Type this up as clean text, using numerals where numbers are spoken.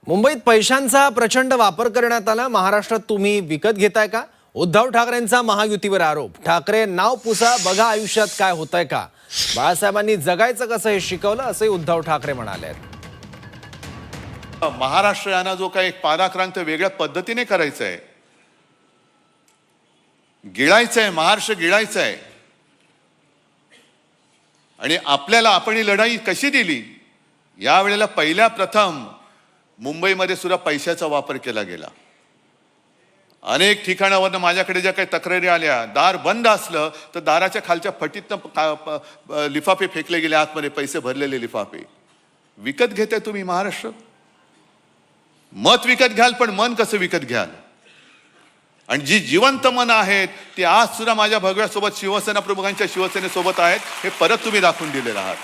मुंबईत पैशांचा प्रचंड वापर करण्यात आला। महाराष्ट्रात तुम्ही विकत घेताय का? उद्धव ठाकरेंचा महायुतीवर आरोप। ठाकरे नाव पुसा, बघा आयुष्यात काय होतंय का? बाळासाहेबांनी जगायचं कसं हे शिकवलं, असे उद्धव ठाकरे म्हणाले। महाराष्ट्र यांना जो काही पादाक्रांत वेगळ्या पद्धतीने करायचा आहे, गिळायचं आहे, महाराष्ट्र गिळायचं आहे। आणि आपल्याला आपण ही लढाई कशी दिली? यावेळेला पहिल्या प्रथम मुंबईमध्ये सुद्धा पैशाचा वापर केला गेला। अनेक ठिकाणावरून माझ्याकडे ज्या काही तक्रारी आल्या, दार बंद असलं तर दाराच्या खालच्या फटीतनं लिफाफे फेकले गेले, आतमध्ये पैसे भरलेले लिफाफे। विकत घेताय तुम्ही महाराष्ट्र? मत विकत घ्याल, पण मन कसं विकत घ्याल? आणि जी जिवंत मन आहेत ती आज सुद्धा माझ्या भगव्यासोबत, शिवसेना प्रमुखांच्या शिवसेनेसोबत आहेत, हे परत तुम्ही दाखवून दिलेलं आहात।